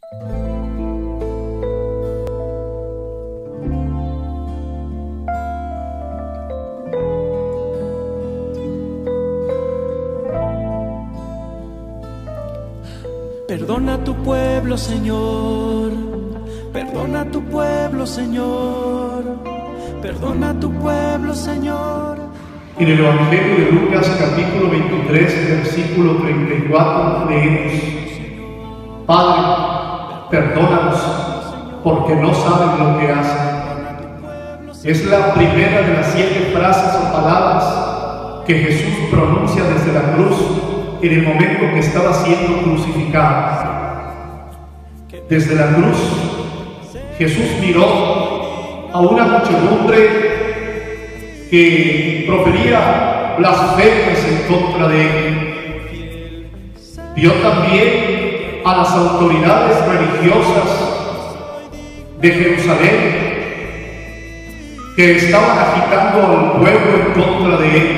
Perdona a tu pueblo, Señor. Perdona a tu pueblo, Señor. Perdona a tu pueblo, Señor. En el Evangelio de Lucas, capítulo 23, versículo 34, leemos: Padre, perdónanos, porque no saben lo que hacen. Es la primera de las 7 frases o palabras que Jesús pronuncia desde la cruz en el momento que estaba siendo crucificado. Desde la cruz, Jesús miró a una muchedumbre que profería blasfemias en contra de él. Vio también a las autoridades religiosas de Jerusalén que estaban agitando al pueblo en contra de él.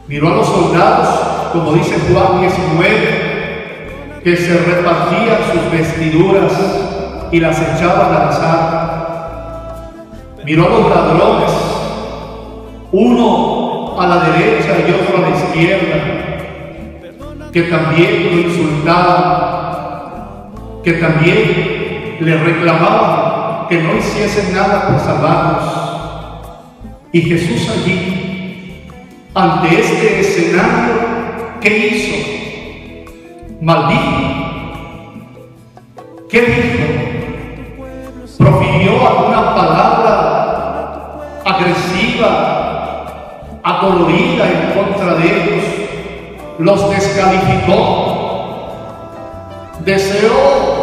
Miró a los soldados, como dice Juan 19, que se repartían sus vestiduras y las echaban al azar. Miró a los ladrones, uno a la derecha y otro a la izquierda, que también lo insultaban, que también le reclamaban que no hiciesen nada por salvarlos. Y Jesús allí, ante este escenario, ¿qué hizo? Maldijo. ¿Qué dijo? ¿Profirió alguna palabra agresiva, adolorida en contra de ellos? ¿Los descalificó? ¿Deseó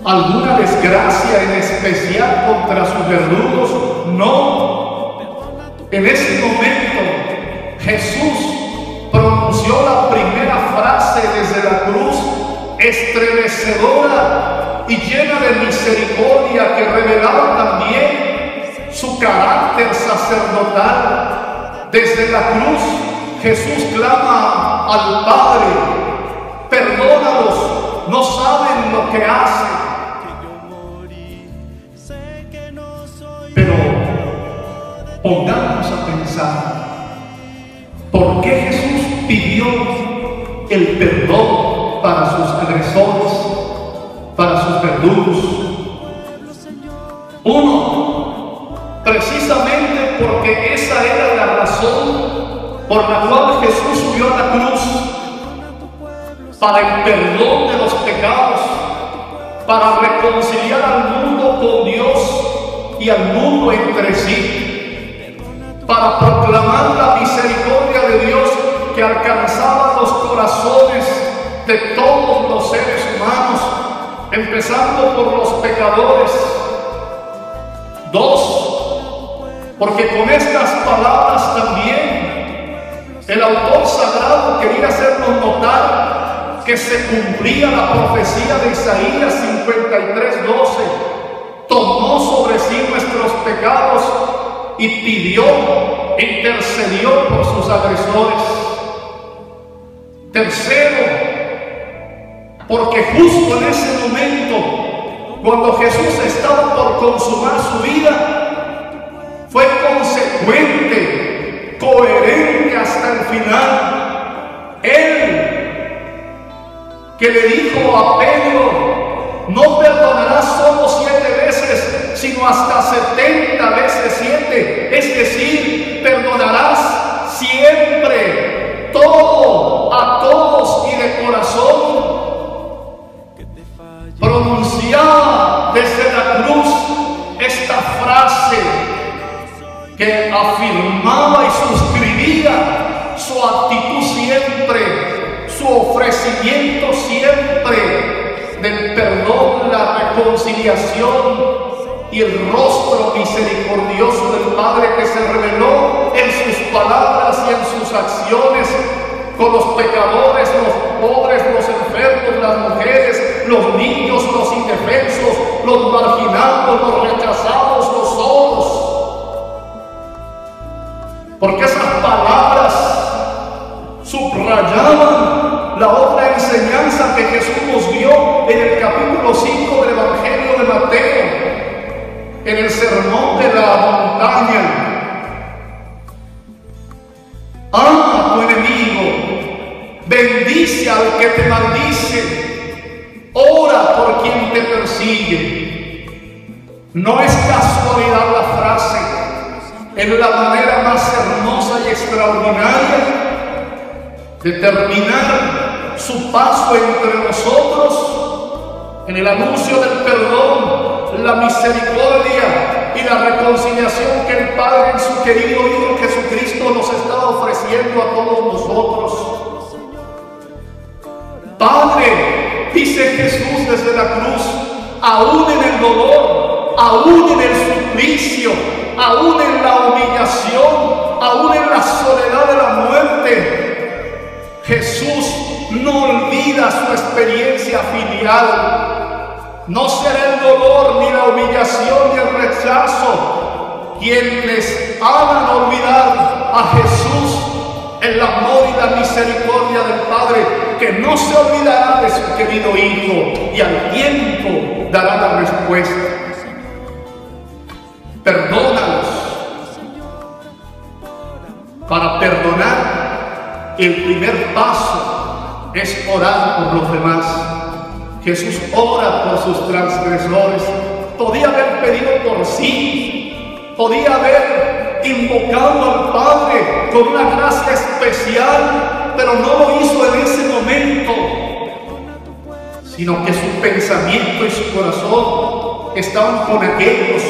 alguna desgracia en especial contra sus verdugos? No. En ese momento Jesús pronunció la primera frase desde la cruz, estremecedora y llena de misericordia, que revelaba también su carácter sacerdotal. Desde la cruz Jesús clama al Padre: perdónalos, no saben lo que hacen. Pero pongámonos a pensar, ¿por qué Jesús pidió el perdón para sus agresores, para sus verdugos? Uno, precisamente porque esa era la razón por la cual Jesús subió a la cruz, para el perdón de los pecados, para reconciliar al mundo con Dios y al mundo entre sí, para proclamar la misericordia de Dios que alcanzaba los corazones de todos los seres humanos, empezando por los pecadores. 2, porque con estas palabras también el autor sagrado quería hacernos notar que se cumplía la profecía de Isaías 53:12. Tomó sobre sí nuestros pecados y pidió, intercedió por sus agresores. Tercero, porque justo en ese momento, cuando Jesús estaba por consumar su vida, fue consecuente, coherente hasta el final. Él, que le dijo a Pedro: no perdonarás solo 7 veces, sino hasta 70 veces 7, es decir, perdonarás siempre, todo, a todos y de corazón. Pronunciaba desde la cruz esta frase que afirmaba y suscribía su actitud siempre, su ofrecimiento siempre del perdón, la reconciliación y el rostro misericordioso del Padre, que se reveló en sus palabras y en sus acciones con los pecadores, los pobres, los enfermos, las mujeres, los niños, los indefensos, los marginados, los rechazados, los solos. Porque esas palabras subrayaban la otra enseñanza que Jesús nos dio en el sermón de la montaña: ama a tu enemigo, bendice al que te maldice, ora por quien te persigue. No es casualidad la frase, es la manera más hermosa y extraordinaria de terminar su paso entre nosotros en el anuncio del perdón, la misericordia y la reconciliación que el Padre en su querido Hijo Jesucristo nos está ofreciendo a todos nosotros. Padre, dice Jesús desde la cruz, aún en el dolor, aún en el suplicio, aún en la humillación, aún en la soledad de la muerte, Jesús no olvida su experiencia filial. No será el dolor, ni la humillación, ni el rechazo quienes hagan olvidar a Jesús el amor y la misericordia del Padre, que no se olvidará de su querido Hijo y al tiempo dará la respuesta. Perdónalos. Para perdonar, el primer paso es orar por los demás. Jesús ora por sus transgresores. Podía haber pedido por sí, podía haber invocado al Padre con una gracia especial, pero no lo hizo en ese momento, sino que su pensamiento y su corazón estaban con aquellos,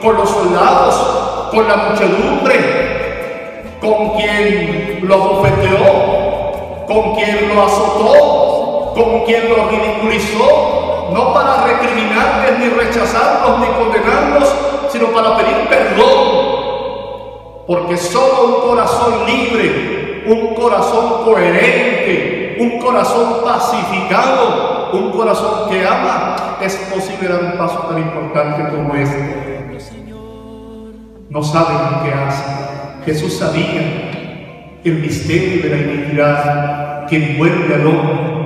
con los soldados, con la muchedumbre, con quien lo abofeteó, con quien lo azotó, con quien lo ridiculizó, no para recriminarles, ni rechazarlos, ni condenarlos, sino para pedir perdón, porque solo un corazón libre, un corazón coherente, un corazón pacificado, un corazón que ama, es posible dar un paso tan importante como este. No saben lo que hacen. Jesús sabía el misterio de la iniquidad que envuelve al hombre.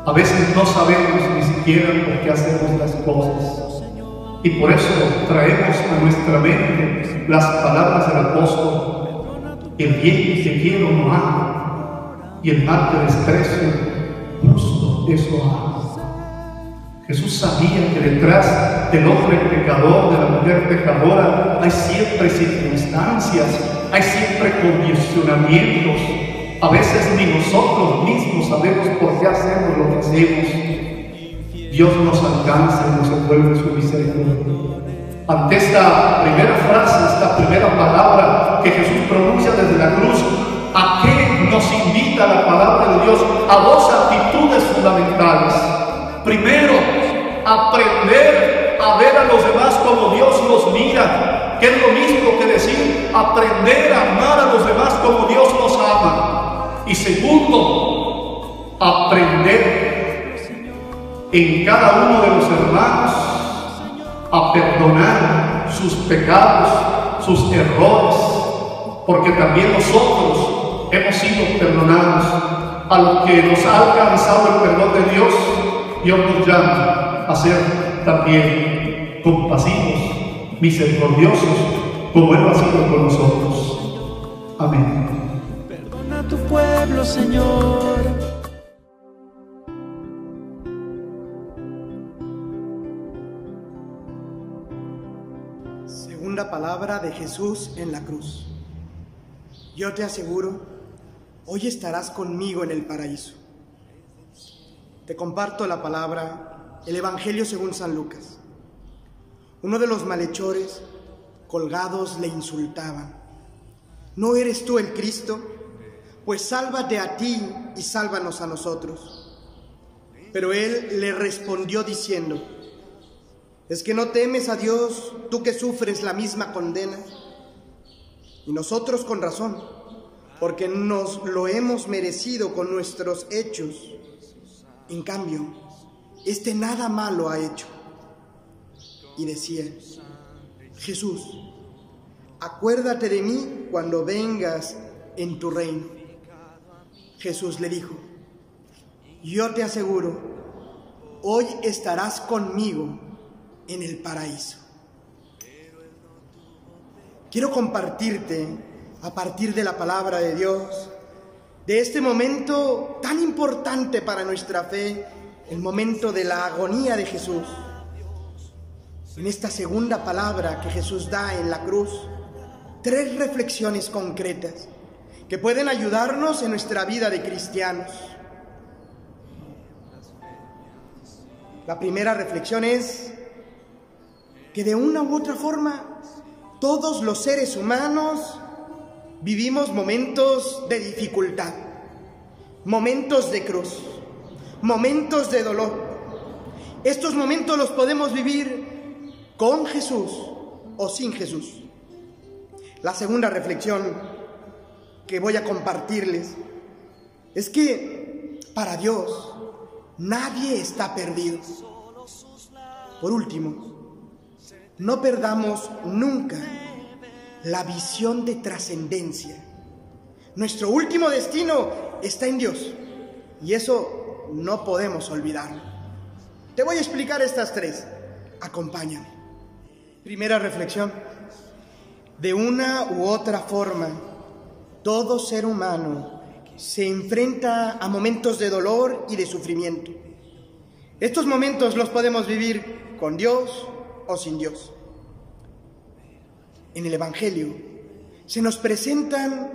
A veces no sabemos ni siquiera por qué hacemos las cosas, y por eso traemos a nuestra mente las palabras del apóstol: el bien que quiero no hago, y el mal que desprecio justo eso hago. Jesús sabía que detrás del hombre pecador, de la mujer pecadora, hay siempre circunstancias, hay siempre condicionamientos. A veces ni nosotros mismos sabemos por qué hacemos lo que hacemos. Dios nos alcanza y nos envuelve su misericordia. Ante esta primera frase, esta primera palabra que Jesús pronuncia desde la cruz, ¿a qué nos invita la palabra de Dios? A dos actitudes fundamentales. Primero, aprender a ver a los demás como Dios los mira, que es lo mismo que decir aprender a amar a los demás como Dios los ama. Y segundo, aprender en cada uno de los hermanos a perdonar sus pecados, sus errores, porque también nosotros hemos sido perdonados. A los que nos ha alcanzado el perdón de Dios, Dios nos llama a ser también compasivos, misericordiosos, como Él lo ha sido con nosotros. Amén. Perdona a tu pueblo, Señor. Segunda palabra de Jesús en la cruz. Yo te aseguro, hoy estarás conmigo en el paraíso. Te comparto la palabra, el Evangelio según San Lucas. Uno de los malhechores colgados le insultaban: ¿no eres tú el Cristo? Pues sálvate a ti y sálvanos a nosotros. Pero él le respondió diciendo: ¿es que no temes a Dios, tú que sufres la misma condena? Y nosotros con razón, porque nos lo hemos merecido con nuestros hechos. En cambio, este nada malo ha hecho. Y decía: Jesús, acuérdate de mí cuando vengas en tu reino. Jesús le dijo: yo te aseguro, hoy estarás conmigo en el paraíso. quiero compartirte, a partir de la palabra de Dios, de este momento tan importante para nuestra fe, el momento de la agonía de Jesús. En esta segunda palabra que Jesús da en la cruz, 3 reflexiones concretas que pueden ayudarnos en nuestra vida de cristianos. La primera reflexión es que de una u otra forma todos los seres humanos vivimos momentos de dificultad, momentos de cruz, momentos de dolor. Estos momentos los podemos vivir con Jesús o sin Jesús. La segunda reflexión que voy a compartirles es que para Dios nadie está perdido. Por último, no perdamos nunca la visión de trascendencia. Nuestro último destino está en Dios y eso no podemos olvidarlo. Te voy a explicar estas 3. Acompáñame. Primera reflexión. De una u otra forma, todo ser humano se enfrenta a momentos de dolor y de sufrimiento. Estos momentos los podemos vivir con Dios o sin Dios. En el Evangelio se nos presentan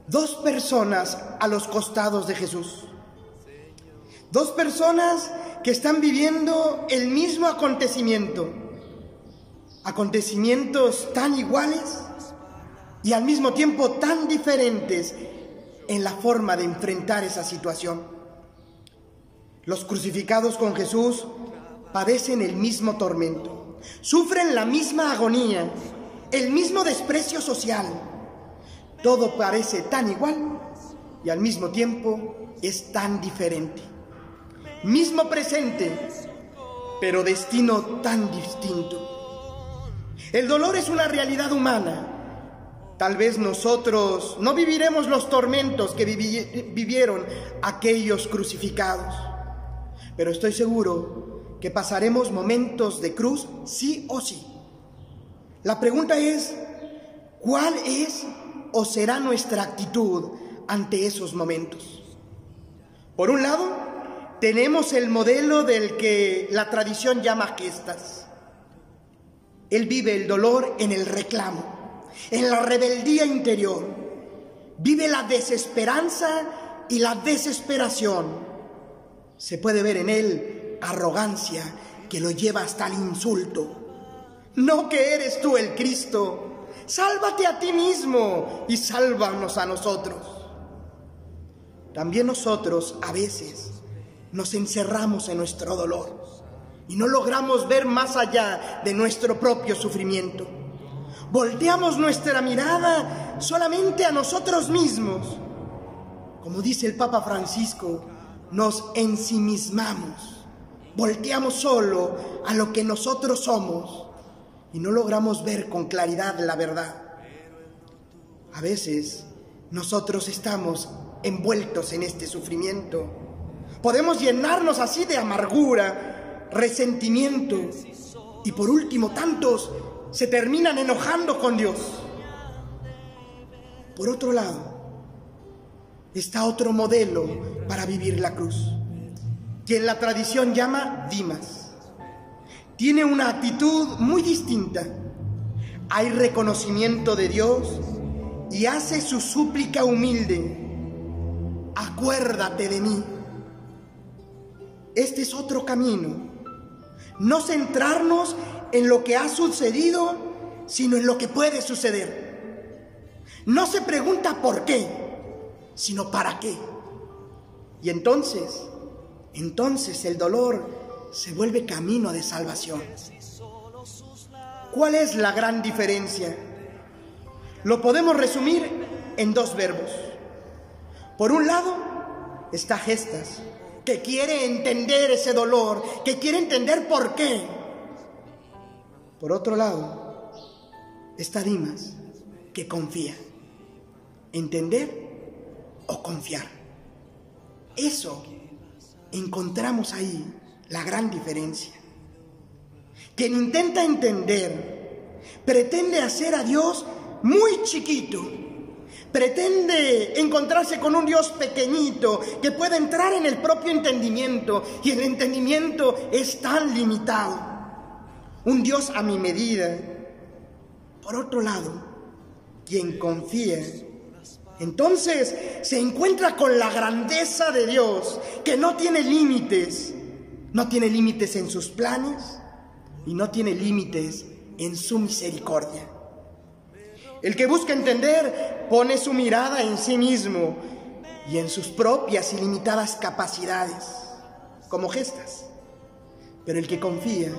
2 personas a los costados de Jesús. 2 personas que están viviendo el mismo acontecimientos tan iguales y al mismo tiempo tan diferentes en la forma de enfrentar esa situación. Los crucificados con Jesús padecen el mismo tormento, sufren la misma agonía, el mismo desprecio social. Todo parece tan igual y al mismo tiempo es tan diferente. Mismo presente, pero destino tan distinto. El dolor es una realidad humana. Tal vez nosotros no viviremos los tormentos que vivieron aquellos crucificados, pero estoy seguro que pasaremos momentos de cruz sí o sí. La pregunta es, ¿cuál es o será nuestra actitud ante esos momentos? Por un lado, tenemos el modelo del que la tradición llama gestas. Él vive el dolor en el reclamo, en la rebeldía interior. Vive la desesperanza y la desesperación. Se puede ver en él arrogancia que lo lleva hasta el insulto. ¿No que eres tú el Cristo? Sálvate a ti mismo y sálvanos a nosotros. También nosotros a veces nos encerramos en nuestro dolor y no logramos ver más allá de nuestro propio sufrimiento. Volteamos nuestra mirada solamente a nosotros mismos. Como dice el Papa Francisco, nos ensimismamos. Volteamos solo a lo que nosotros somos y no logramos ver con claridad la verdad. A veces nosotros estamos envueltos en este sufrimiento. Podemos llenarnos así de amargura, resentimiento y por último tantos se terminan enojando con Dios. Por otro lado, está otro modelo para vivir la cruz, quien la tradición llama Dimas. Tiene una actitud muy distinta. Hay reconocimiento de Dios y hace su súplica humilde: acuérdate de mí. Este es otro camino. No centrarnos en lo que ha sucedido, sino en lo que puede suceder. No se pregunta por qué, sino para qué. Y entonces el dolor se vuelve camino de salvación. ¿Cuál es la gran diferencia? Lo podemos resumir en 2 verbos. Por un lado está gestas, que quiere entender ese dolor, que quiere entender por qué. Por otro lado está Dimas, que confía. Entender o confiar. Eso encontramos ahí la gran diferencia. Quien intenta entender pretende hacer a Dios muy chiquito. Pretende encontrarse con un Dios pequeñito que puede entrar en el propio entendimiento, y el entendimiento es tan limitado. Un Dios a mi medida. Por otro lado, quien confía, entonces se encuentra con la grandeza de Dios, que no tiene límites. No tiene límites en sus planes y no tiene límites en su misericordia. El que busca entender pone su mirada en sí mismo y en sus propias ilimitadas capacidades, como gestas. Pero el que confía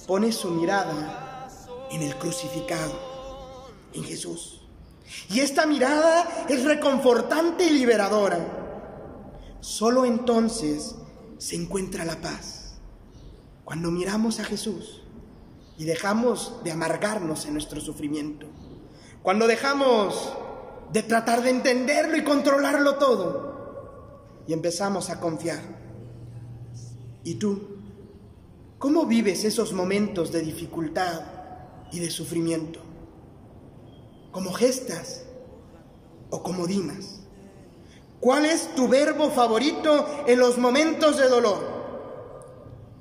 pone su mirada en el crucificado, en Jesús. Y esta mirada es reconfortante y liberadora. Solo entonces se encuentra la paz, cuando miramos a Jesús y dejamos de amargarnos en nuestro sufrimiento, cuando dejamos de tratar de entenderlo y controlarlo todo y empezamos a confiar. ¿Y tú? ¿Cómo vives esos momentos de dificultad y de sufrimiento? ¿Como gestas o como Dimas? ¿Cuál es tu verbo favorito en los momentos de dolor?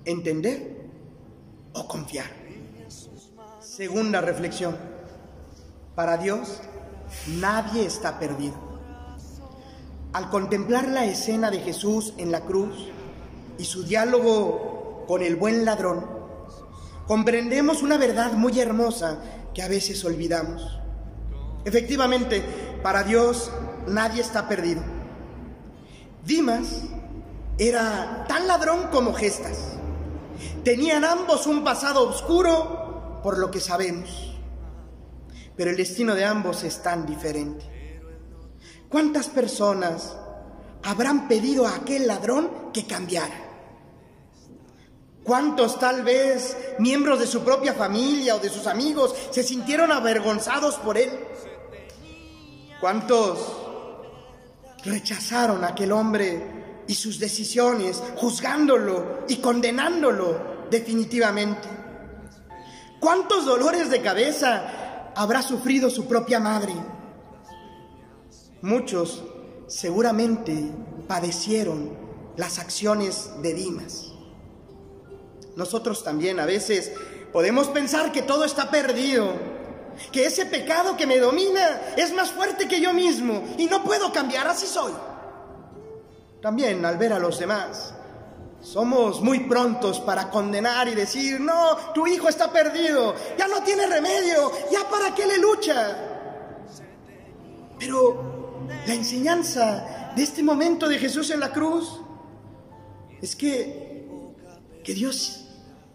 ¿Entender o confiar? Segunda reflexión. Para Dios, nadie está perdido. Al contemplar la escena de Jesús en la cruz y su diálogo con el buen ladrón, comprendemos una verdad muy hermosa que a veces olvidamos. Efectivamente, para Dios nadie está perdido. Dimas era tan ladrón como Gestas. Tenían ambos un pasado oscuro, por lo que sabemos. Pero el destino de ambos es tan diferente. ¿Cuántas personas habrán pedido a aquel ladrón que cambiara? ¿Cuántos, tal vez, miembros de su propia familia o de sus amigos se sintieron avergonzados por él? ¿Cuántos rechazaron a aquel hombre y sus decisiones, juzgándolo y condenándolo definitivamente? ¿Cuántos dolores de cabeza habrá sufrido su propia madre? Muchos seguramente padecieron las acciones de Dimas. Nosotros también a veces podemos pensar que todo está perdido, que ese pecado que me domina es más fuerte que yo mismo y no puedo cambiar, así soy. También al ver a los demás, somos muy prontos para condenar y decir: no, tu hijo está perdido, ya no tiene remedio, ya para qué le lucha. Pero la enseñanza de este momento de Jesús en la cruz es que Dios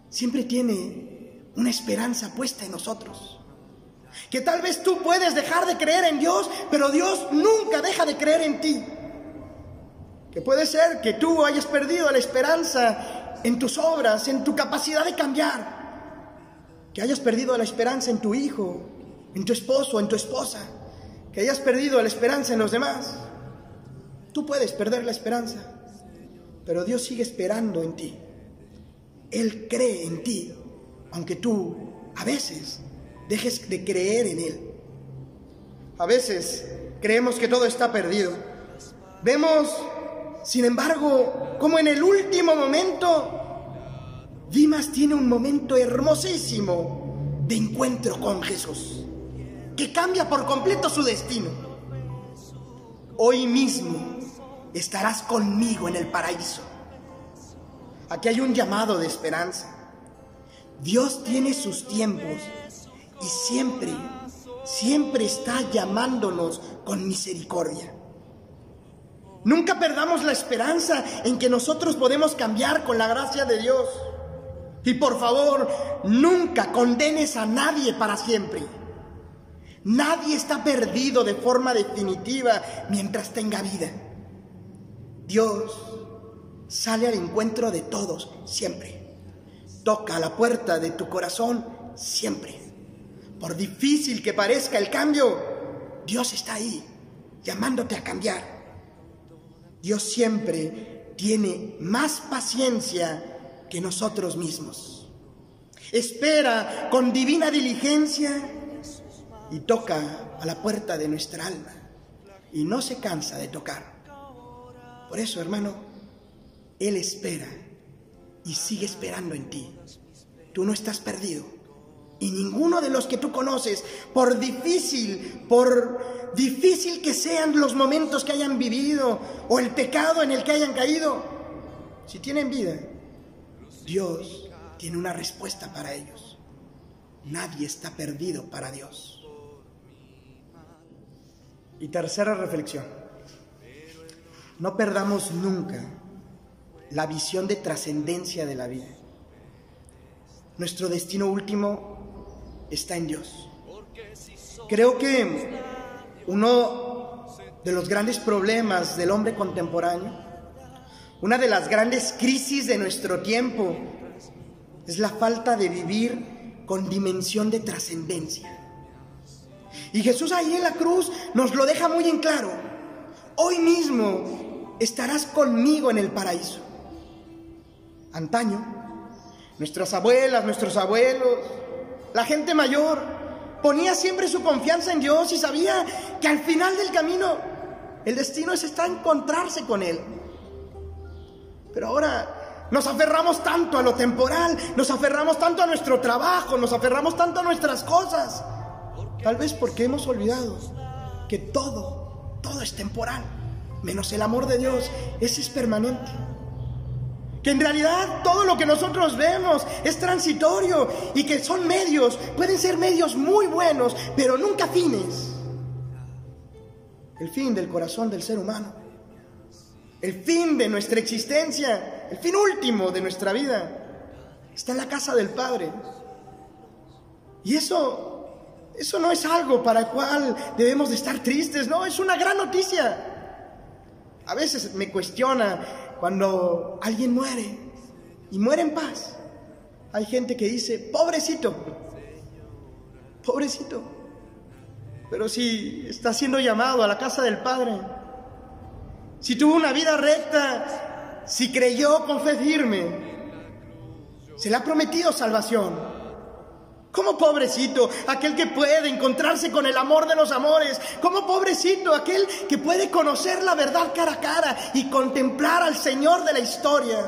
siempre tiene una esperanza puesta en nosotros. Que tal vez tú puedes dejar de creer en Dios, pero Dios nunca deja de creer en ti. Que puede ser que tú hayas perdido la esperanza en tus obras, en tu capacidad de cambiar. Que hayas perdido la esperanza en tu hijo, en tu esposo, en tu esposa. Que hayas perdido la esperanza en los demás. Tú puedes perder la esperanza, pero Dios sigue esperando en ti. Él cree en ti, aunque tú a veces dejes de creer en Él. A veces creemos que todo está perdido. Vemos, sin embargo, como en el último momento, Dimas tiene un momento hermosísimo de encuentro con Jesús, que cambia por completo su destino. Hoy mismo estarás conmigo en el paraíso. Aquí hay un llamado de esperanza. Dios tiene sus tiempos y siempre está llamándonos con misericordia. Nunca perdamos la esperanza en que nosotros podemos cambiar con la gracia de Dios. Y por favor, nunca condenes a nadie para siempre. Nadie está perdido de forma definitiva mientras tenga vida. Dios sale al encuentro de todos siempre. Toca a la puerta de tu corazón siempre. Por difícil que parezca el cambio, Dios está ahí, llamándote a cambiar. Dios siempre tiene más paciencia que nosotros mismos. espera con divina diligencia y toca a la puerta de nuestra alma y no se cansa de tocar. Por eso, hermano, Él espera y sigue esperando en ti. Tú no estás perdido. Y ninguno de los que tú conoces, por difícil que sean los momentos que hayan vivido o el pecado en el que hayan caído, si tienen vida, Dios tiene una respuesta para ellos. Nadie está perdido para Dios. Y tercera reflexión: no perdamos nunca la visión de trascendencia de la vida. Nuestro destino último está en Dios. Creo que uno de los grandes problemas del hombre contemporáneo, una de las grandes crisis de nuestro tiempo, es la falta de vivir con dimensión de trascendencia. Y Jesús ahí en la cruz nos lo deja muy en claro: hoy mismo estarás conmigo en el paraíso. Antaño, nuestras abuelas, nuestros abuelos, la gente mayor, ponía siempre su confianza en Dios y sabía que al final del camino el destino está en encontrarse con Él. Pero ahora nos aferramos tanto a lo temporal, nos aferramos tanto a nuestro trabajo, nos aferramos tanto a nuestras cosas, tal vez porque hemos olvidado que todo es temporal, menos el amor de Dios. Ese es permanente. Que en realidad todo lo que nosotros vemos es transitorio y que son medios, pueden ser medios muy buenos, pero nunca fines. El fin del corazón del ser humano, el fin de nuestra existencia, el fin último de nuestra vida, está en la casa del Padre. Y eso no es algo para el cual debemos de estar tristes, no, es una gran noticia. A veces me cuestiona cuando alguien muere y muere en paz. Hay gente que dice: pobrecito, pobrecito. Pero si está siendo llamado a la casa del Padre, si tuvo una vida recta, si creyó con fe firme, se le ha prometido salvación. ¿Cómo pobrecito aquel que puede encontrarse con el amor de los amores? ¿Cómo pobrecito aquel que puede conocer la verdad cara a cara y contemplar al Señor de la historia?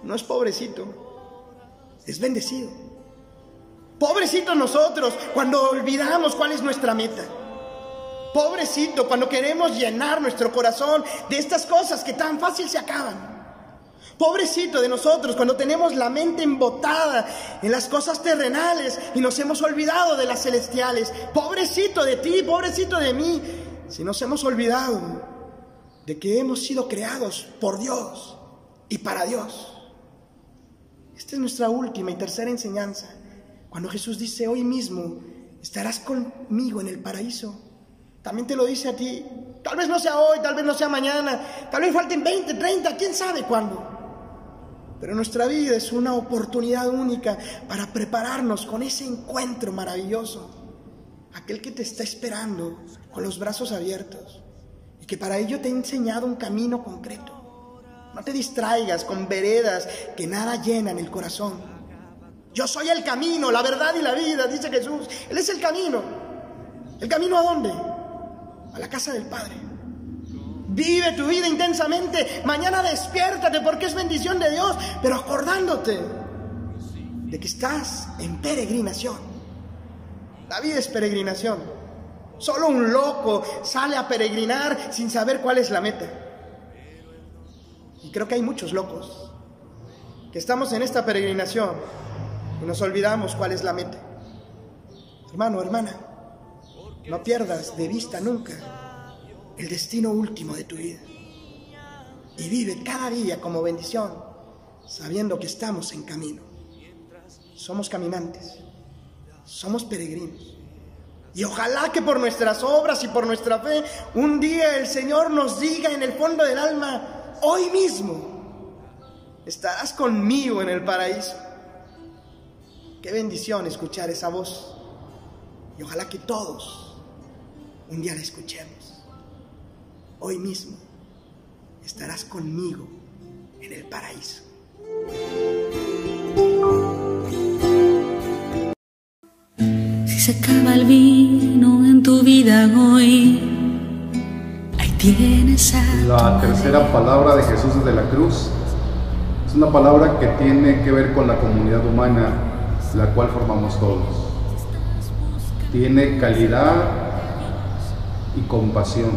No es pobrecito, es bendecido. Pobrecito nosotros cuando olvidamos cuál es nuestra meta. Pobrecito cuando queremos llenar nuestro corazón de estas cosas que tan fácil se acaban. Pobrecito de nosotros cuando tenemos la mente embotada en las cosas terrenales y nos hemos olvidado de las celestiales. Pobrecito de ti, pobrecito de mí, si nos hemos olvidado de que hemos sido creados por Dios y para Dios. Esta es nuestra última y tercera enseñanza. Cuando Jesús dice: hoy mismo estarás conmigo en el paraíso, también te lo dice a ti. Tal vez no sea hoy, tal vez no sea mañana, tal vez falten 20, 30, quién sabe cuándo. Pero nuestra vida es una oportunidad única para prepararnos con ese encuentro maravilloso. Aquel que te está esperando con los brazos abiertos y que para ello te ha enseñado un camino concreto. No te distraigas con veredas que nada llenan el corazón. Yo soy el camino, la verdad y la vida, dice Jesús. Él es el camino. ¿El camino a dónde? A la casa del Padre. Vive tu vida intensamente. Mañana despiértate porque es bendición de Dios, pero acordándote de que estás en peregrinación. La vida es peregrinación. Solo un loco sale a peregrinar sin saber cuál es la meta. Y creo que hay muchos locos que estamos en esta peregrinación y nos olvidamos cuál es la meta. Hermano, hermana, no pierdas de vista nunca el destino último de tu vida. Y vive cada día como bendición, sabiendo que estamos en camino. Somos caminantes, somos peregrinos. Y ojalá que por nuestras obras y por nuestra fe, un día el Señor nos diga en el fondo del alma: hoy mismo estarás conmigo en el paraíso. Qué bendición escuchar esa voz. Y ojalá que todos un día la escuchemos. Hoy mismo estarás conmigo en el paraíso. se acaba el vino en tu vida hoy, ahí tienes a La tercera palabra de Jesús desde la cruz es una palabra que tiene que ver con la comunidad humana, la cual formamos todos. Tiene calidad y compasión.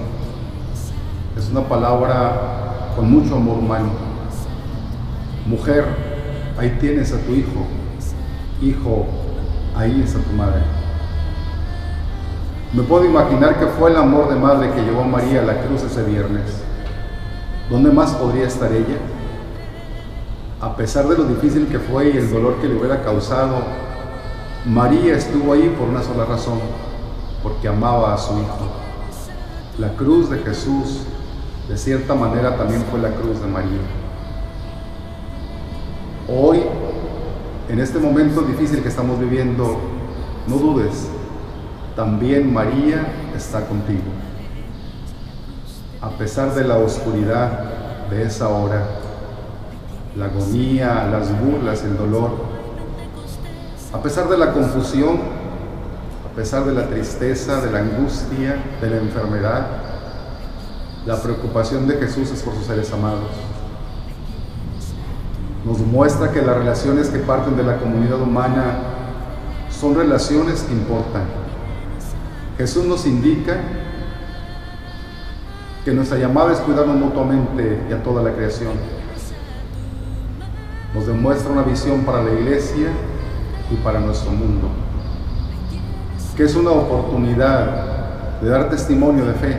Es una palabra con mucho amor humano. Mujer, ahí tienes a tu hijo. Hijo, ahí está tu madre. Me puedo imaginar que fue el amor de madre que llevó a María a la cruz ese viernes. ¿Dónde más podría estar ella? A pesar de lo difícil que fue y el dolor que le hubiera causado, María estuvo ahí por una sola razón, porque amaba a su hijo. La cruz de Jesús, de cierta manera, también fue la cruz de María. Hoy, en este momento difícil que estamos viviendo, no dudes, también María está contigo. A pesar de la oscuridad de esa hora, la agonía, las burlas, el dolor, a pesar de la confusión, a pesar de la tristeza, de la angustia, de la enfermedad, la preocupación de Jesús es por sus seres amados. Nos muestra que las relaciones que parten de la comunidad humana son relaciones que importan. Jesús nos indica que nuestra llamada es cuidarnos mutuamente y a toda la creación. Nos demuestra una visión para la iglesia y para nuestro mundo, que es una oportunidad de dar testimonio de fe,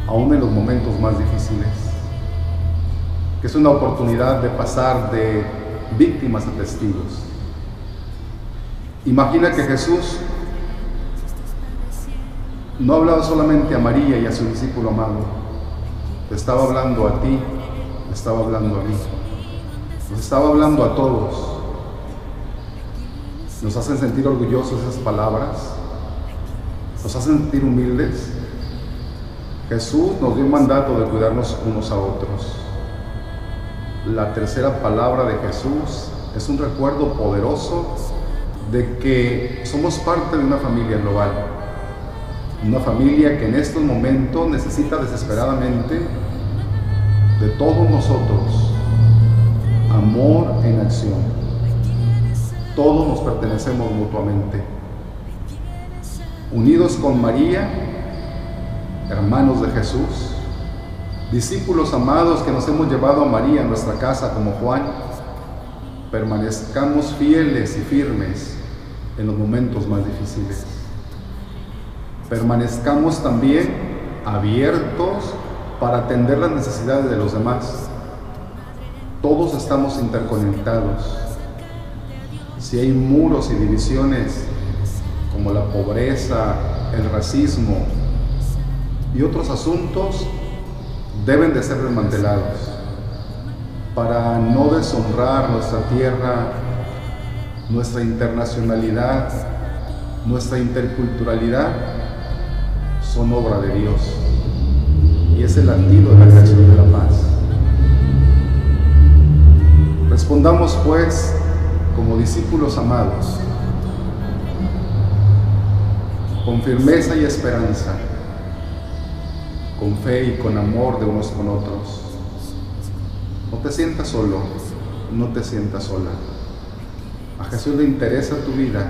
aún en los momentos más difíciles, que es una oportunidad de pasar de víctimas a testigos. Imagina que Jesús no hablaba solamente a María y a su discípulo amado, te estaba hablando a ti, te estaba hablando a mí, nos estaba hablando a todos. Nos hacen sentir orgullosos esas palabras, nos hacen sentir humildes. Jesús nos dio un mandato de cuidarnos unos a otros. La tercera palabra de Jesús es un recuerdo poderoso de que somos parte de una familia global, una familia que en estos momentos necesita desesperadamente de todos nosotros amor en acción. Todos nos pertenecemos mutuamente. Unidos con María, hermanos de Jesús, discípulos amados que nos hemos llevado a María en nuestra casa como Juan, permanezcamos fieles y firmes en los momentos más difíciles. Permanezcamos también abiertos para atender las necesidades de los demás. Todos estamos interconectados. Si hay muros y divisiones como la pobreza, el racismo y otros asuntos, deben de ser desmantelados para no deshonrar nuestra tierra, nuestra internacionalidad, nuestra interculturalidad. Son obra de Dios y es el antídoto de la creación de la paz. Respondamos pues como discípulos amados, con firmeza y esperanza, con fe y con amor de unos con otros. No te sientas solo, no te sientas sola. A Jesús le interesa tu vida,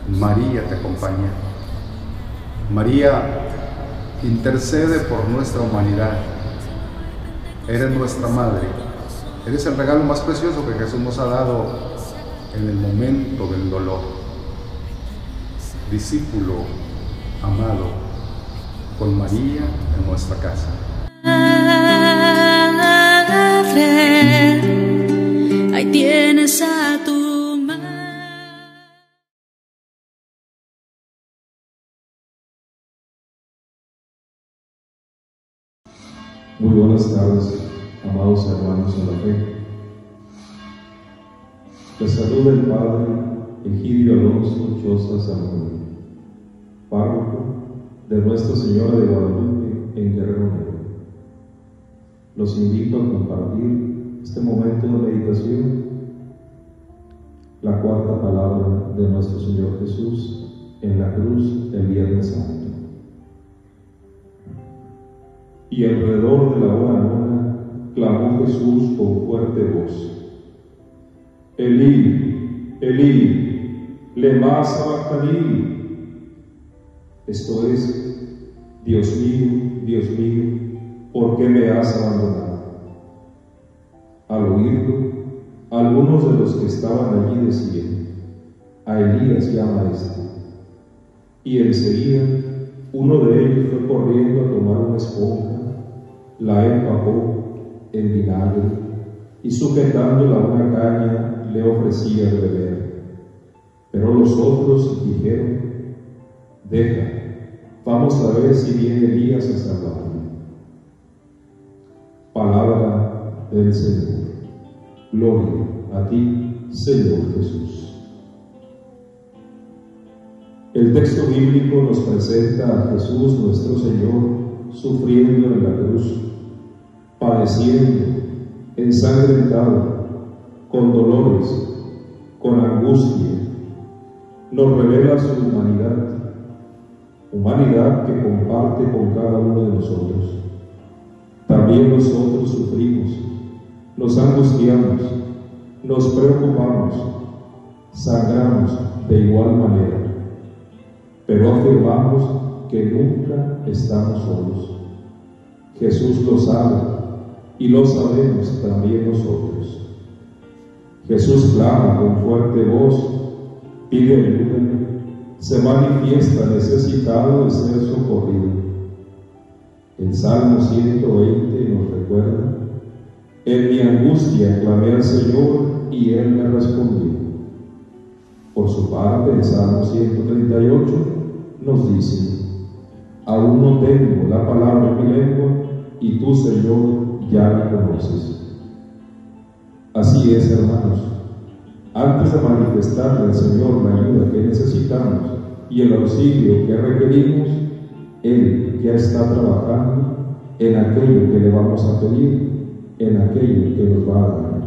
María te acompaña. María intercede por nuestra humanidad. Eres nuestra madre, eres el regalo más precioso que Jesús nos ha dado en el momento del dolor. Discípulo amado, con María en nuestra casa. Ahí tienes a tu madre. Muy buenas tardes, amados hermanos en la fe. Les saluda el Padre Egidio Alonso Choza Zamora, párroco de Nuestra Señora de Guadalupe en Guerrero Negro. Los invito a compartir este momento de meditación, la cuarta palabra de nuestro Señor Jesús en la cruz el Viernes Santo. Y alrededor de la hora nona clamó Jesús con fuerte voz: Elí, Elí, lema sabactani. Esto es: Dios mío, ¿por qué me has abandonado? Al oírlo, algunos de los que estaban allí decían: a Elías llama este. Y enseguida uno de ellos fue corriendo a tomar una esponja, la empapó en vinagre y sujetándola a una caña le ofrecía de beber. Pero los otros dijeron: deja, vamos a ver si viene Elías a salvarlo. Palabra del Señor. Gloria a ti, Señor Jesús. El texto bíblico nos presenta a Jesús nuestro Señor sufriendo en la cruz, padeciendo, ensangrentado, con dolores, con angustia. Nos revela su humanidad que comparte con cada uno de nosotros. También nosotros sufrimos, nos angustiamos, nos preocupamos, sangramos de igual manera, pero afirmamos que nunca estamos solos. Jesús lo sabe y lo sabemos también nosotros. Jesús clama con fuerte voz, pide ayuda, se manifiesta necesitado de ser socorrido. El Salmo 120 nos recuerda: en mi angustia clamé al Señor y Él me respondió. Por su parte, el Salmo 138 nos dice: aún no tengo la palabra en mi lengua y tú, Señor, ya la conoces. Así es, hermanos, antes de manifestarle al Señor la ayuda que necesitamos y el auxilio que requerimos, Él ya está trabajando en aquello que le vamos a pedir, en aquello que nos va a dar.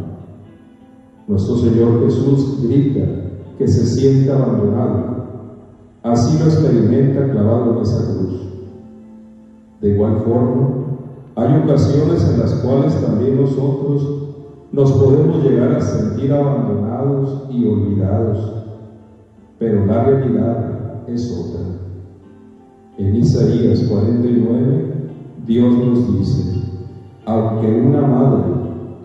Nuestro Señor Jesús grita que se siente abandonado. Así lo experimenta clavado en esa cruz. De igual forma, hay ocasiones en las cuales también nosotros nos podemos llegar a sentir abandonados y olvidados, pero la realidad es otra. En Isaías 49, Dios nos dice: aunque una madre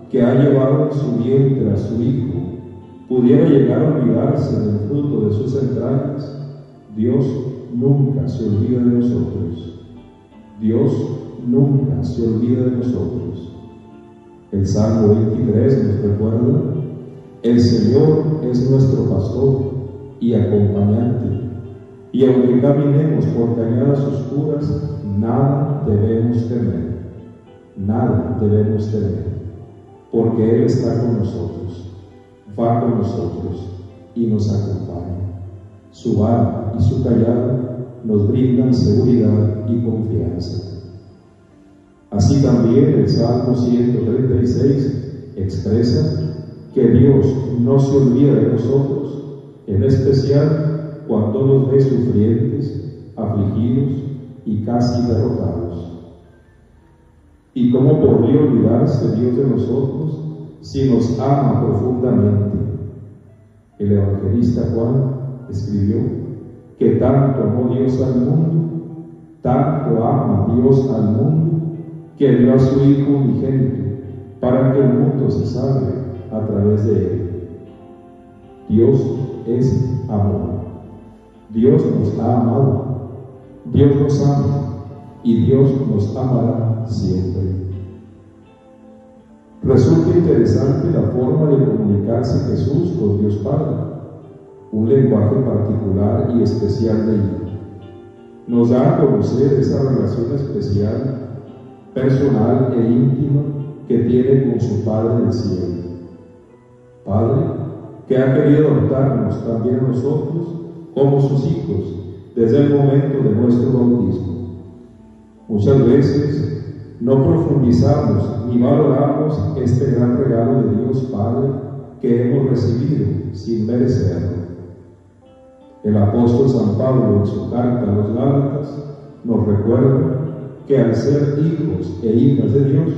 que ha llevado en su vientre a su hijo pudiera llegar a olvidarse del fruto de sus entrañas, Dios nunca se olvida de nosotros. Dios nunca se olvida de nosotros. El Salmo 23 nos recuerda: el Señor es nuestro pastor y acompañante, y aunque caminemos por cañadas oscuras, nada debemos temer. Nada debemos temer, porque Él está con nosotros, va con nosotros y nos acompaña. Su vara y su callado nos brindan seguridad y confianza. Así también el Salmo 136 expresa que Dios no se olvida de nosotros, en especial cuando nos ve sufrientes, afligidos y casi derrotados. ¿Y cómo podría olvidarse Dios de nosotros si nos ama profundamente? El evangelista Juan escribió que tanto amó Dios al mundo, tanto ama Dios al mundo, que dio a su Hijo unigénito para que el mundo se salve a través de Él. Dios es amor. Dios nos ha amado, Dios nos ama y Dios nos amará siempre. Resulta interesante la forma de comunicarse Jesús con Dios Padre, un lenguaje particular y especial de Él. Nos da a conocer esa relación especial, personal e íntima que tiene con su Padre del cielo. Padre que ha querido adoptarnos también a nosotros como sus hijos desde el momento de nuestro bautismo. Muchas veces no profundizamos ni valoramos este gran regalo de Dios Padre que hemos recibido sin merecerlo. El apóstol San Pablo, en su carta a los Gálatas, nos recuerda que al ser hijos e hijas de Dios,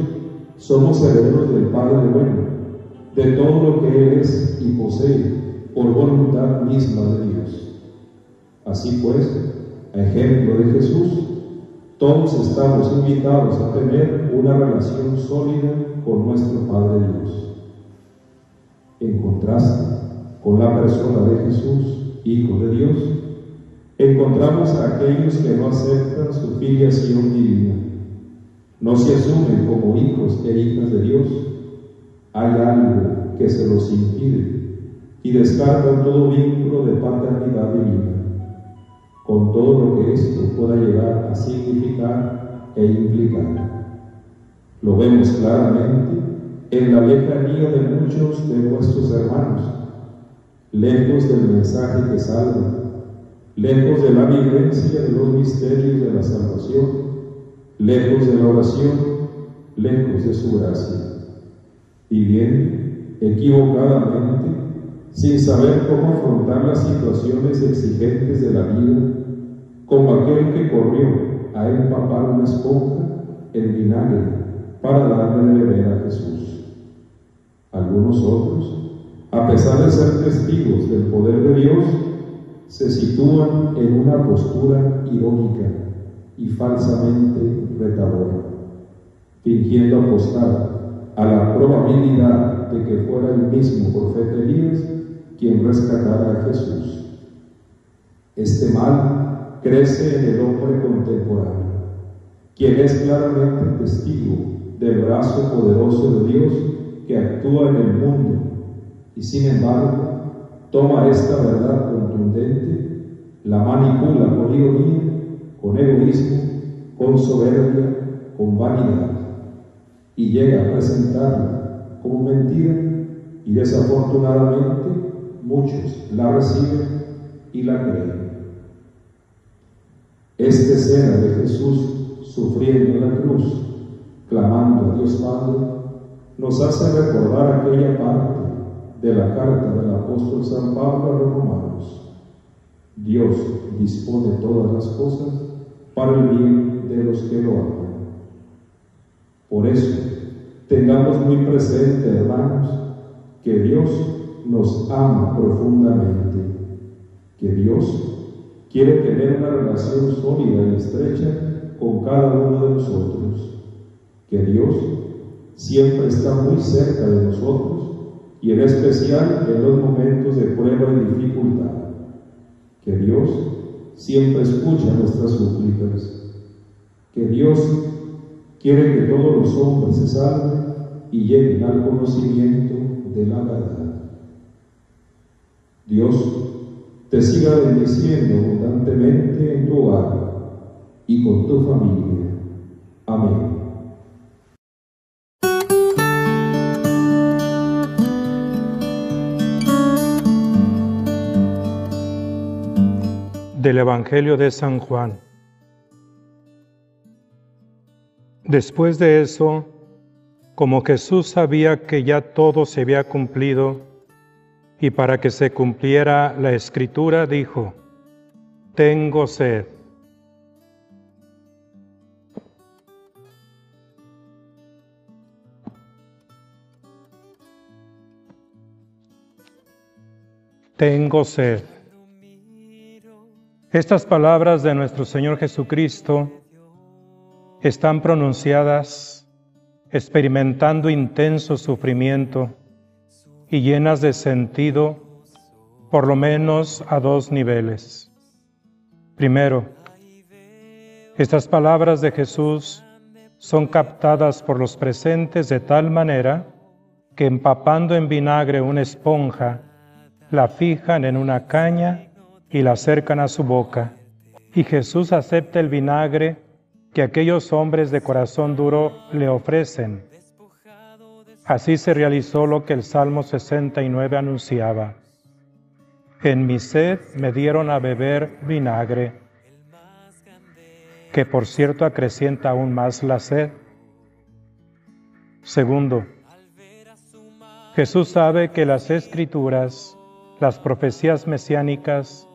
somos herederos del Padre bueno, de todo lo que Él es y posee, por voluntad misma de Dios. Así pues, a ejemplo de Jesús, todos estamos invitados a tener una relación sólida con nuestro Padre Dios. En contraste con la persona de Jesús, Hijo de Dios, encontramos a aquellos que no aceptan su filiación divina, no se asumen como hijos e hijas de Dios. Hay algo que se los impide y descartan todo vínculo de paternidad divina, con todo lo que esto pueda llegar a significar e implicar. Lo vemos claramente en la lejanía de muchos de nuestros hermanos, lejos del mensaje que salva, lejos de la vivencia de los misterios de la salvación, lejos de la oración, lejos de su gracia, viviendo equivocadamente, sin saber cómo afrontar las situaciones exigentes de la vida, como aquel que corrió a empapar una esponja en vinagre para darle de beber a Jesús. Algunos otros, a pesar de ser testigos del poder de Dios, se sitúan en una postura irónica y falsamente retadora, fingiendo apostar a la probabilidad de que fuera el mismo profeta Elías quien rescatara a Jesús. Este mal crece en el hombre contemporáneo, quien es claramente testigo del brazo poderoso de Dios que actúa en el mundo y sin embargo toma esta verdad contundente, la manipula con ironía, con egoísmo, con soberbia, con vanidad, y llega a presentarla como mentira, y desafortunadamente muchos la reciben y la creen. Esta escena de Jesús sufriendo en la cruz, clamando a Dios Padre, nos hace recordar aquella parte de la carta del apóstol San Pablo a los romanos. Dios dispone todas las cosas para el bien de los que lo aman. Por eso, tengamos muy presente, hermanos, que Dios nos ama profundamente, que Dios quiere tener una relación sólida y estrecha con cada uno de nosotros, que Dios siempre está muy cerca de nosotros y en especial en los momentos de prueba y dificultad, que Dios siempre escucha nuestras súplicas, que Dios quiere que todos los hombres se salven y lleguen al conocimiento de la verdad. Dios te siga bendiciendo abundantemente en tu hogar y con tu familia. Amén. Del Evangelio de San Juan. Después de eso, como Jesús sabía que ya todo se había cumplido, y para que se cumpliera la Escritura, dijo: «Tengo sed». Tengo sed. Estas palabras de nuestro Señor Jesucristo están pronunciadas experimentando intenso sufrimiento y llenas de sentido, por lo menos a dos niveles. Primero, estas palabras de Jesús son captadas por los presentes de tal manera que, empapando en vinagre una esponja, la fijan en una caña y la acercan a su boca, y Jesús acepta el vinagre que aquellos hombres de corazón duro le ofrecen. Así se realizó lo que el Salmo 69 anunciaba: «En mi sed me dieron a beber vinagre», que por cierto acrecienta aún más la sed. Segundo, Jesús sabe que las Escrituras, las profecías mesiánicas,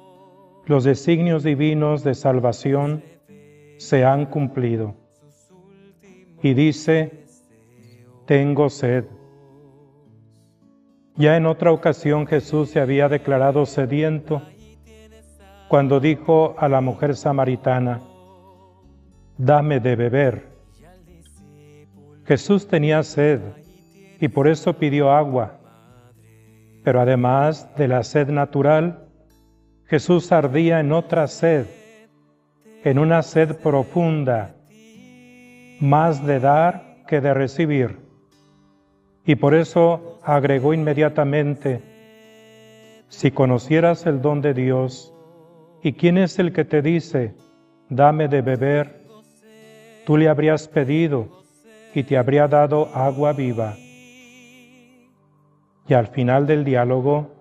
los designios divinos de salvación se han cumplido. Y dice, tengo sed. Ya en otra ocasión Jesús se había declarado sediento cuando dijo a la mujer samaritana, dame de beber. Jesús tenía sed y por eso pidió agua, pero además de la sed natural, Jesús ardía en otra sed, en una sed profunda, más de dar que de recibir. Y por eso agregó inmediatamente, si conocieras el don de Dios, ¿y quién es el que te dice, dame de beber? Tú le habrías pedido y te habría dado agua viva. Y al final del diálogo,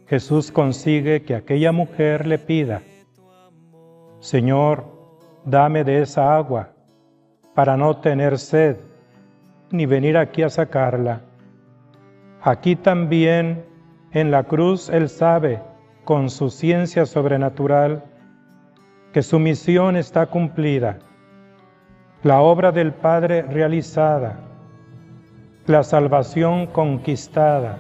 Jesús consigue que aquella mujer le pida, Señor, dame de esa agua, para no tener sed, ni venir aquí a sacarla. Aquí también, en la cruz, Él sabe, con su ciencia sobrenatural, que su misión está cumplida, la obra del Padre realizada, la salvación conquistada.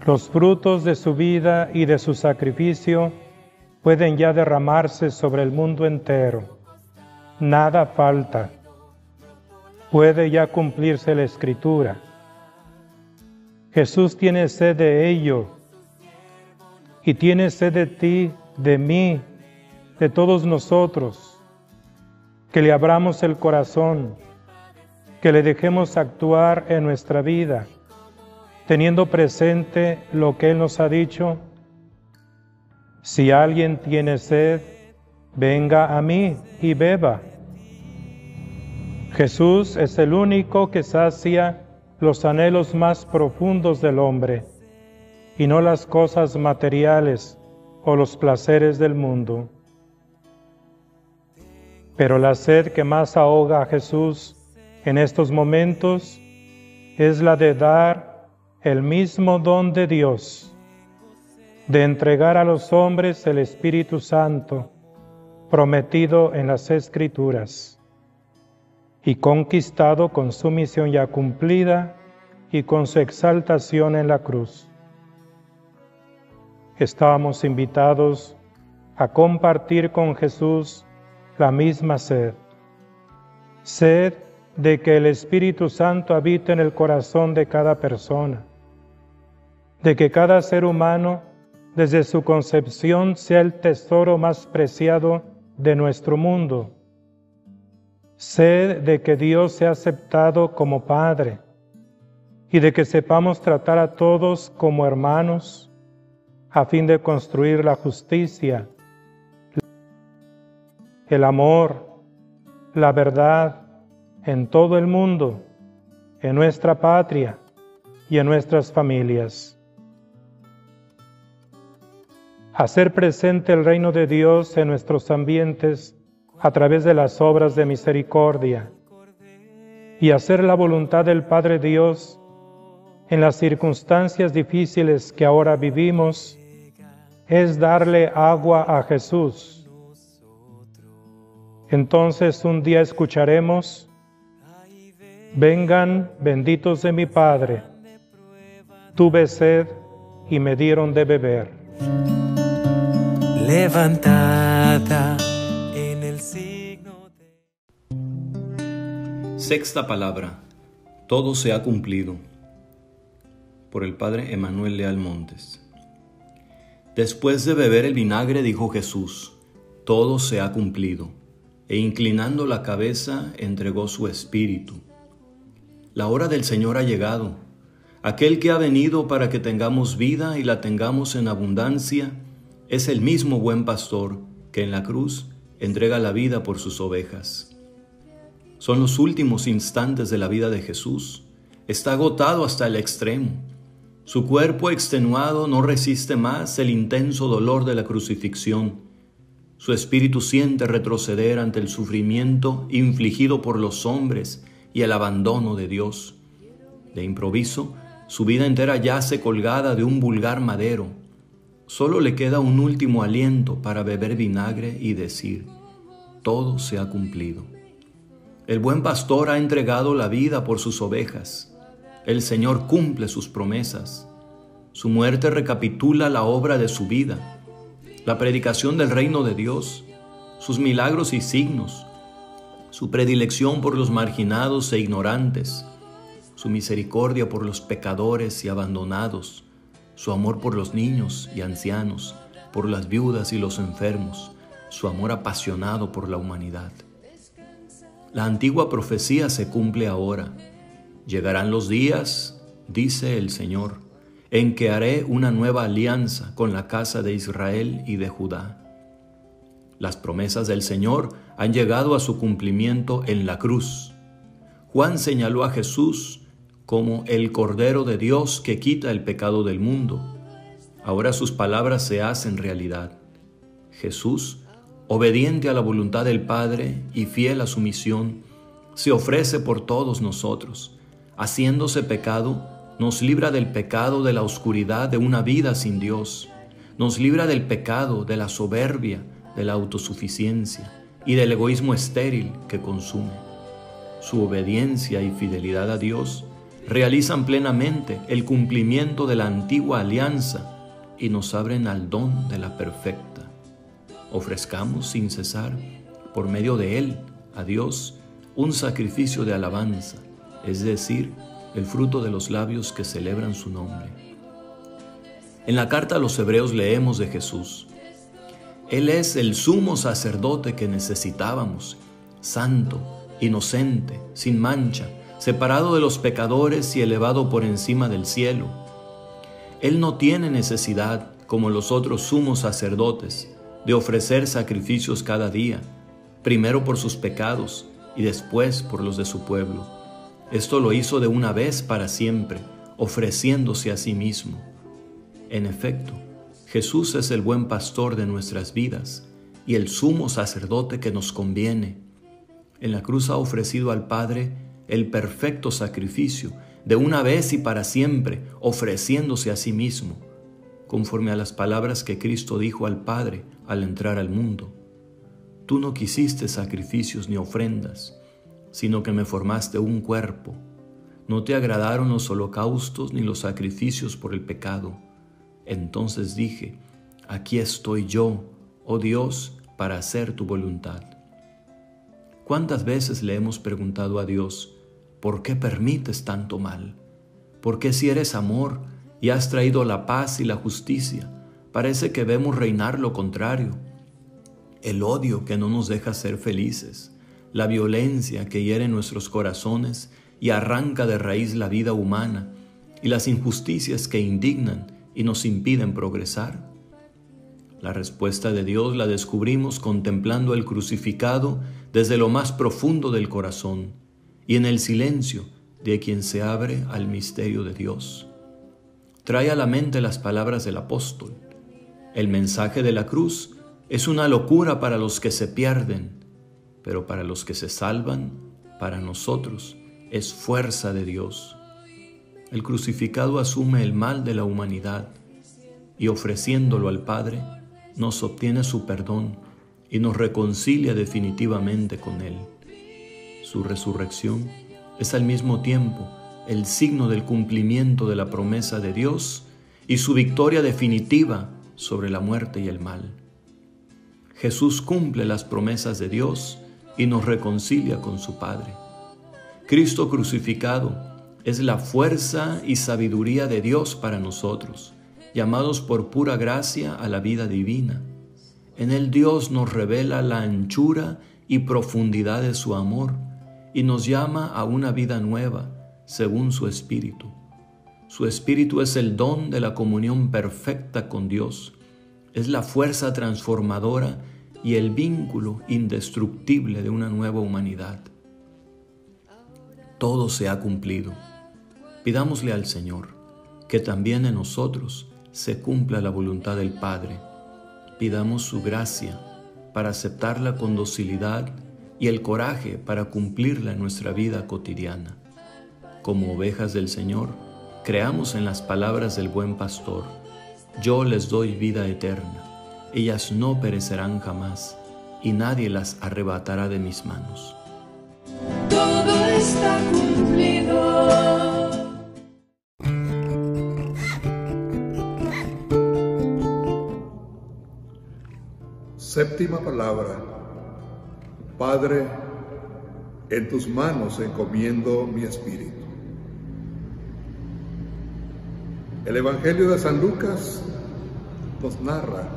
Los frutos de su vida y de su sacrificio pueden ya derramarse sobre el mundo entero. Nada falta. Puede ya cumplirse la Escritura. Jesús tiene sed de ello y tiene sed de ti, de mí, de todos nosotros. Que le abramos el corazón, que le dejemos actuar en nuestra vida, teniendo presente lo que Él nos ha dicho. Si alguien tiene sed, venga a mí y beba. Jesús es el único que sacia los anhelos más profundos del hombre, y no las cosas materiales o los placeres del mundo. Pero la sed que más ahoga a Jesús en estos momentos es la de dar el mismo don de Dios, de entregar a los hombres el Espíritu Santo, prometido en las Escrituras, y conquistado con su misión ya cumplida y con su exaltación en la cruz. Estábamos invitados a compartir con Jesús la misma sed, sed de que el Espíritu Santo habite en el corazón de cada persona, de que cada ser humano desde su concepción sea el tesoro más preciado de nuestro mundo, sed de que Dios sea aceptado como Padre y de que sepamos tratar a todos como hermanos a fin de construir la justicia, el amor, la verdad en todo el mundo, en nuestra patria y en nuestras familias. Hacer presente el reino de Dios en nuestros ambientes a través de las obras de misericordia y hacer la voluntad del Padre Dios en las circunstancias difíciles que ahora vivimos es darle agua a Jesús. Entonces un día escucharemos, vengan benditos de mi Padre, tuve sed y me dieron de beber. Levantada en el signo de... Sexta palabra, todo se ha cumplido, por el Padre Emanuel Leal Montes. Después de beber el vinagre dijo Jesús, todo se ha cumplido, e inclinando la cabeza entregó su espíritu. La hora del Señor ha llegado, aquel que ha venido para que tengamos vida y la tengamos en abundancia, es el mismo buen pastor que en la cruz entrega la vida por sus ovejas. Son los últimos instantes de la vida de Jesús. Está agotado hasta el extremo. Su cuerpo extenuado no resiste más el intenso dolor de la crucifixión. Su espíritu siente retroceder ante el sufrimiento infligido por los hombres y el abandono de Dios. De improviso, su vida entera yace colgada de un vulgar madero. Solo le queda un último aliento para beber vinagre y decir: todo se ha cumplido. El buen pastor ha entregado la vida por sus ovejas. El Señor cumple sus promesas. Su muerte recapitula la obra de su vida, la predicación del reino de Dios, sus milagros y signos, su predilección por los marginados e ignorantes, su misericordia por los pecadores y abandonados, su amor por los niños y ancianos, por las viudas y los enfermos, su amor apasionado por la humanidad. La antigua profecía se cumple ahora. Llegarán los días, dice el Señor, en que haré una nueva alianza con la casa de Israel y de Judá. Las promesas del Señor han llegado a su cumplimiento en la cruz. Juan señaló a Jesús como el Cordero de Dios que quita el pecado del mundo. Ahora sus palabras se hacen realidad. Jesús, obediente a la voluntad del Padre y fiel a su misión, se ofrece por todos nosotros. Haciéndose pecado, nos libra del pecado de la oscuridad de una vida sin Dios. Nos libra del pecado de la soberbia, de la autosuficiencia y del egoísmo estéril que consume. Su obediencia y fidelidad a Dios realizan plenamente el cumplimiento de la antigua alianza y nos abren al don de la perfecta. Ofrezcamos sin cesar, por medio de Él, a Dios, un sacrificio de alabanza, es decir, el fruto de los labios que celebran su nombre. En la carta a los Hebreos leemos de Jesús: Él es el sumo sacerdote que necesitábamos, santo, inocente, sin mancha, separado de los pecadores y elevado por encima del cielo. Él no tiene necesidad, como los otros sumos sacerdotes, de ofrecer sacrificios cada día, primero por sus pecados y después por los de su pueblo. Esto lo hizo de una vez para siempre, ofreciéndose a sí mismo. En efecto, Jesús es el buen pastor de nuestras vidas y el sumo sacerdote que nos conviene. En la cruz ha ofrecido al Padre el perfecto sacrificio, de una vez y para siempre, ofreciéndose a sí mismo, conforme a las palabras que Cristo dijo al Padre al entrar al mundo: Tú no quisiste sacrificios ni ofrendas, sino que me formaste un cuerpo. No te agradaron los holocaustos ni los sacrificios por el pecado. Entonces dije: Aquí estoy yo, oh Dios, para hacer tu voluntad. ¿Cuántas veces le hemos preguntado a Dios: ¿por qué permites tanto mal? ¿Por qué, si eres amor y has traído la paz y la justicia, parece que vemos reinar lo contrario? El odio que no nos deja ser felices, la violencia que hiere nuestros corazones y arranca de raíz la vida humana, y las injusticias que indignan y nos impiden progresar. La respuesta de Dios la descubrimos contemplando el crucificado desde lo más profundo del corazón y en el silencio de quien se abre al misterio de Dios. Trae a la mente las palabras del apóstol: el mensaje de la cruz es una locura para los que se pierden, pero para los que se salvan, para nosotros, es fuerza de Dios. El crucificado asume el mal de la humanidad y, ofreciéndolo al Padre, nos obtiene su perdón y nos reconcilia definitivamente con Él. Su resurrección es al mismo tiempo el signo del cumplimiento de la promesa de Dios y su victoria definitiva sobre la muerte y el mal. Jesús cumple las promesas de Dios y nos reconcilia con su Padre. Cristo crucificado es la fuerza y sabiduría de Dios para nosotros, llamados por pura gracia a la vida divina. En Él Dios nos revela la anchura y profundidad de su amor y nos llama a una vida nueva, según su Espíritu. Su Espíritu es el don de la comunión perfecta con Dios, es la fuerza transformadora y el vínculo indestructible de una nueva humanidad. Todo se ha cumplido. Pidámosle al Señor que también en nosotros se cumpla la voluntad del Padre. Pidamos su gracia para aceptarla con docilidad y el coraje para cumplirla en nuestra vida cotidiana. Como ovejas del Señor, creamos en las palabras del buen pastor: Yo les doy vida eterna. Ellas no perecerán jamás, y nadie las arrebatará de mis manos. Todo está cumplido. Séptima palabra. Padre, en tus manos encomiendo mi espíritu. El Evangelio de San Lucas nos narra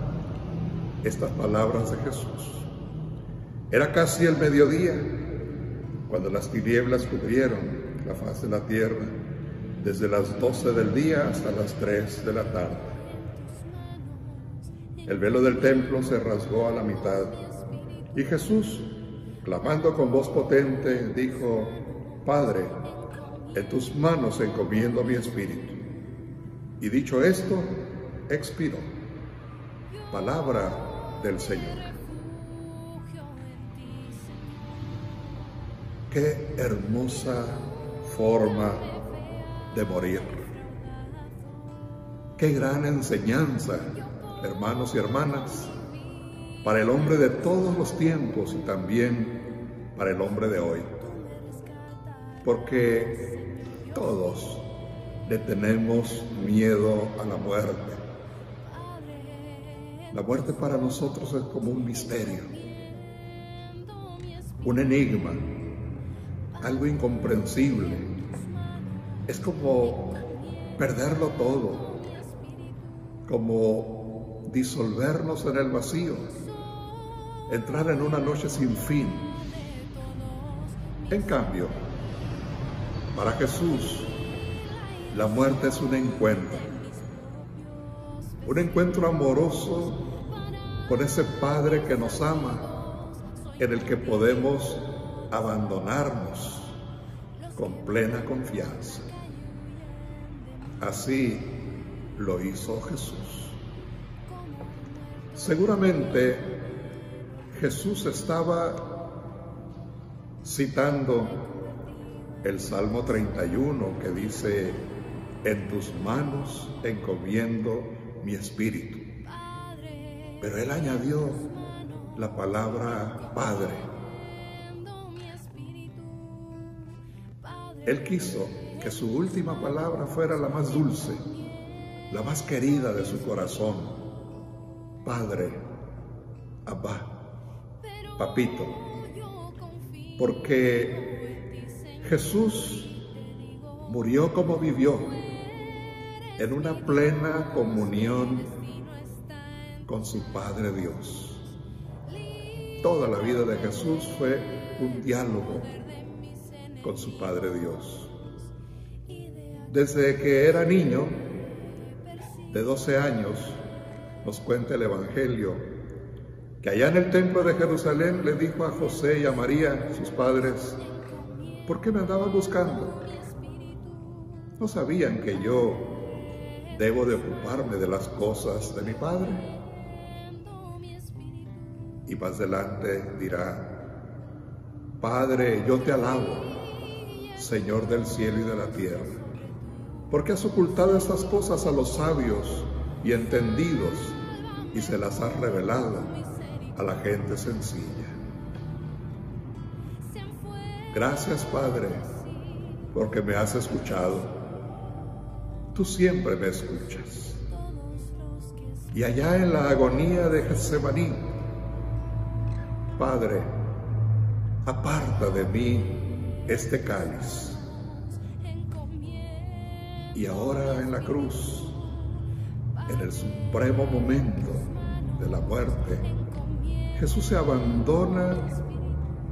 estas palabras de Jesús. Era casi el mediodía cuando las tinieblas cubrieron la faz de la tierra desde las 12 del día hasta las 3 de la tarde. El velo del templo se rasgó a la mitad y Jesús, clamando con voz potente, dijo: Padre, en tus manos encomiendo mi espíritu. Y dicho esto, expiró. Palabra del Señor. Qué hermosa forma de morir. Qué gran enseñanza, hermanos y hermanas, para el hombre de todos los tiempos y también para el hombre de hoy. Porque todos le tenemos miedo a la muerte. La muerte para nosotros es como un misterio, un enigma, algo incomprensible. Es como perderlo todo, como disolvernos en el vacío, entrar en una noche sin fin. En cambio, para Jesús, la muerte es un encuentro amoroso con ese Padre que nos ama, en el que podemos abandonarnos con plena confianza. Así lo hizo Jesús. Seguramente Jesús estaba citando el Salmo 31 que dice: en tus manos encomiendo mi espíritu. Pero él añadió la palabra Padre. Él quiso que su última palabra fuera la más dulce, la más querida de su corazón. Padre, Abba, Papito. Porque Jesús murió como vivió, en una plena comunión con su Padre Dios. Toda la vida de Jesús fue un diálogo con su Padre Dios. Desde que era niño, de 12 años, nos cuenta el Evangelio, que allá en el templo de Jerusalén le dijo a José y a María, sus padres: ¿por qué me andaban buscando? ¿No sabían que yo debo de ocuparme de las cosas de mi Padre? Y más adelante dirá: Padre, yo te alabo, Señor del cielo y de la tierra, porque has ocultado estas cosas a los sabios y entendidos y se las has revelado a la gente sencilla. Gracias, Padre, porque me has escuchado. Tú siempre me escuchas. Y allá en la agonía de Getsemaní, Padre, aparta de mí este cáliz. Y ahora en la cruz, en el supremo momento de la muerte, Jesús se abandona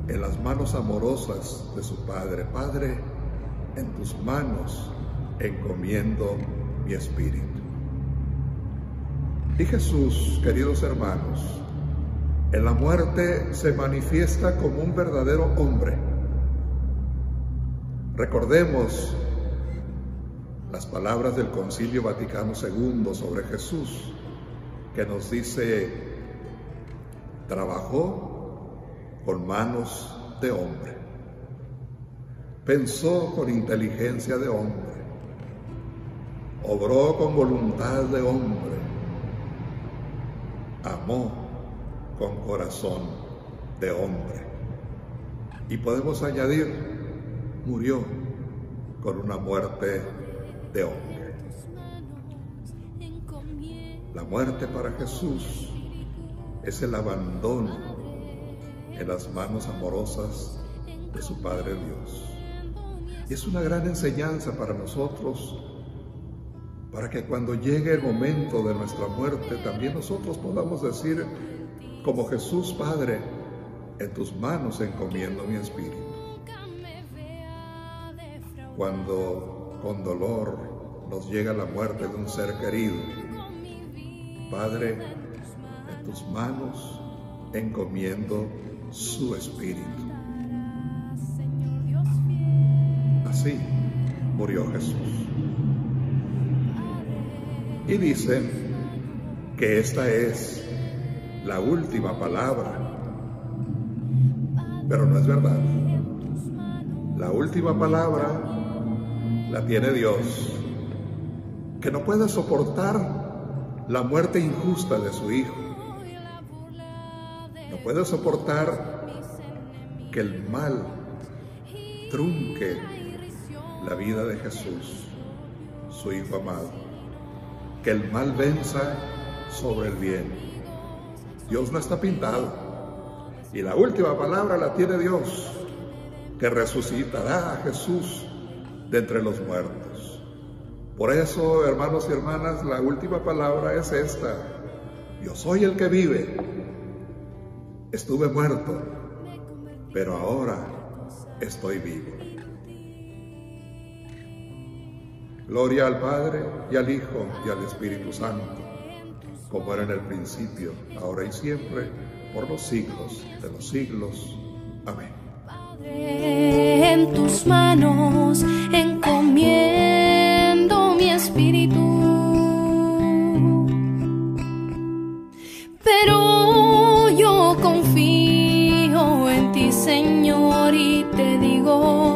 en las manos amorosas de su Padre. Padre, en tus manos encomiendo mi espíritu. Y Jesús, queridos hermanos, en la muerte se manifiesta como un verdadero hombre. Recordemos las palabras del Concilio Vaticano II sobre Jesús, que nos dice: trabajó con manos de hombre, pensó con inteligencia de hombre, obró con voluntad de hombre, amó con corazón de hombre. Y podemos añadir, murió con una muerte de hombre. La muerte para Jesús es el abandono en las manos amorosas de su Padre Dios. Y es una gran enseñanza para nosotros, para que cuando llegue el momento de nuestra muerte, también nosotros podamos decir, como Jesús: Padre, en tus manos encomiendo mi espíritu. Cuando con dolor nos llega la muerte de un ser querido, Padre, en tus manos encomiendo su espíritu. Así murió Jesús. Y dicen que esta es la última palabra, pero no es verdad. La última palabra la tiene Dios, que no puede soportar la muerte injusta de su Hijo. No puede soportar que el mal trunque la vida de Jesús, su Hijo amado. Que el mal venza sobre el bien. Dios no está pintado. Y la última palabra la tiene Dios, que resucitará a Jesús de entre los muertos. Por eso, hermanos y hermanas, la última palabra es esta: yo soy el que vive. Estuve muerto, pero ahora estoy vivo. Gloria al Padre, y al Hijo, y al Espíritu Santo, como era en el principio, ahora y siempre, por los siglos de los siglos. Amén. Padre, en tus manos encomiendo mi espíritu, pero yo confío en ti, Señor, y te digo: